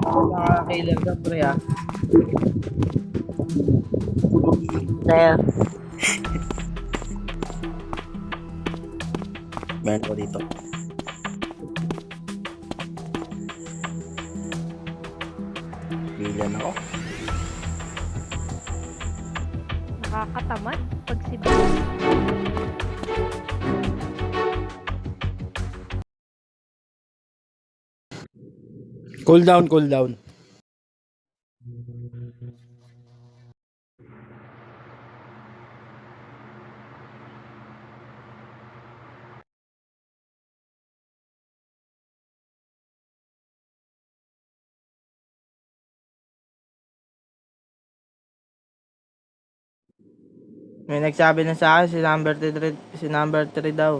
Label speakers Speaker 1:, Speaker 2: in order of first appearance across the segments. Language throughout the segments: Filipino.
Speaker 1: Nakaka-killer ka, pre, ah.
Speaker 2: Saya.
Speaker 3: Meron ko dito. Bilan ako.
Speaker 4: Nakakatamad pag si
Speaker 1: Cool down, cool down. May nagsabi na sa akin, si number 3 daw.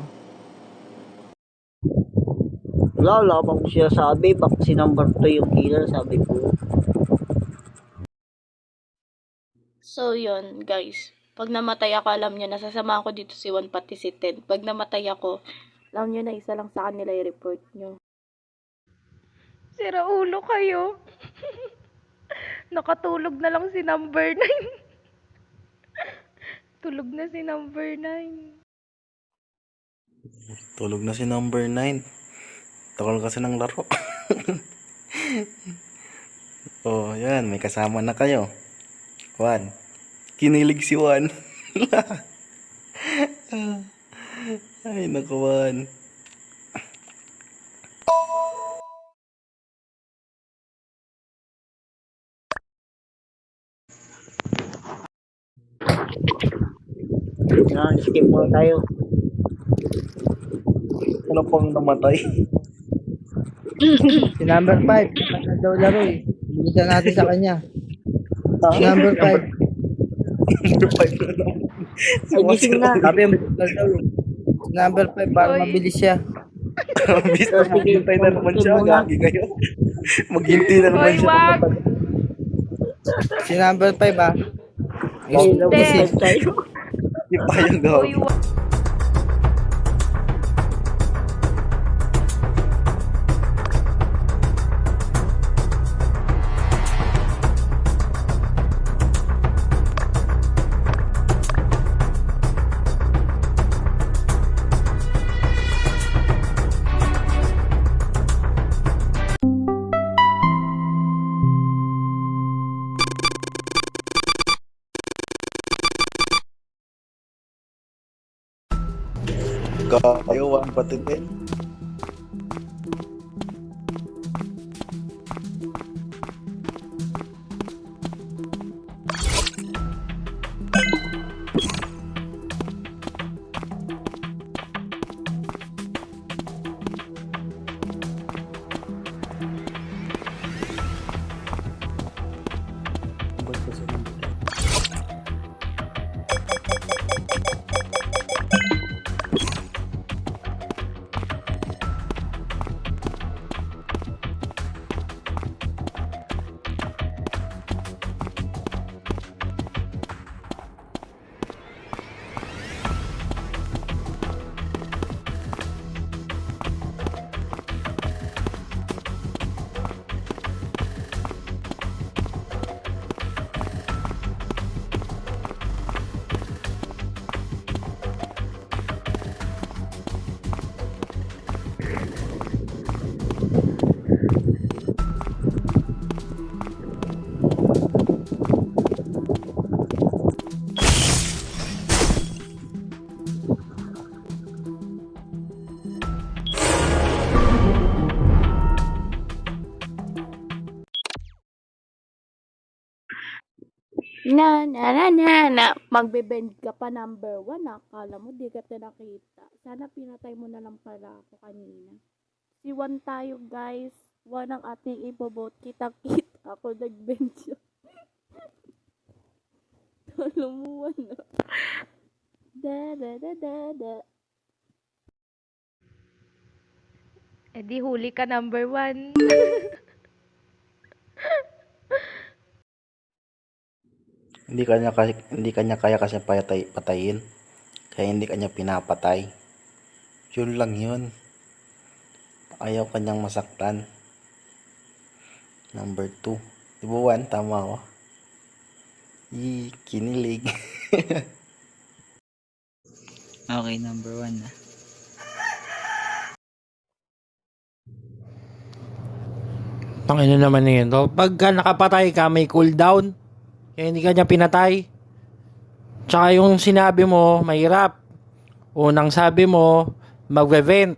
Speaker 2: Wala pa ko siya sabi. Baka si number 2 yung killer, sabi ko.
Speaker 5: So, yun, guys. Pag namatay ako, alam nyo, nasasama ko dito si Juan pati si Ted. Pag namatay ako, alam nyo na isa lang sa kanila i-report nyo.
Speaker 4: Sira ulo kayo. Nakatulog na lang si number 9. Tulog na si number 9.
Speaker 3: Tulog na si number 9. Takal kasi ng laro. Oh, yan. May kasama na kayo. Juan. Kinilig si Juan. Ay, naku, Juan.
Speaker 2: Skip muna tayo.
Speaker 3: Ano pang namatay?
Speaker 1: Si number 5, na daw laro eh. Bilisan natin sa kanya. Si number 5.
Speaker 3: Number 5 na naman.
Speaker 2: Ay, gising na.
Speaker 1: Sabi yung bilisan daw eh. Si number 5, para
Speaker 4: Oy.
Speaker 1: mabilis siya.
Speaker 3: Bis, maghintay na naman siya. Gagi kayo. Maghintay na naman
Speaker 4: Hoy,
Speaker 3: siya.
Speaker 4: wag!
Speaker 1: Si number 5, ah.
Speaker 2: Ay,
Speaker 4: Hindi.
Speaker 2: nag-save tayo.
Speaker 3: Hindi pa yung
Speaker 4: Hoy,
Speaker 3: gawin.
Speaker 4: wag!
Speaker 3: Kayo, Juan, pati din.
Speaker 5: Magbe-bend ka pa number 1, akala mo di ka nakita. Sana pinatay mo na lang pala ako kanina. Si Juan tayo, guys. Juan ang ating ibobot. Kita-kita ako nag-bend siya. Alam mo, Juan, ah. Da.
Speaker 4: Eh di huli ka number 1.
Speaker 3: Hindi kanya kaya kasi patayin. Kaya hindi kanya pinapatay. Yun lang yun. Ayaw kanyang masaktan. Number 2. Di ba 1? Tama ako. Kinilig.
Speaker 2: Okay, number 1 na.
Speaker 6: Tangina naman na yun. So, pagka nakapatay ka, may cooldown. Kaya hindi ka niya pinatay. Tsaka yung sinabi mo, mahirap. Unang sabi mo, mag-vent.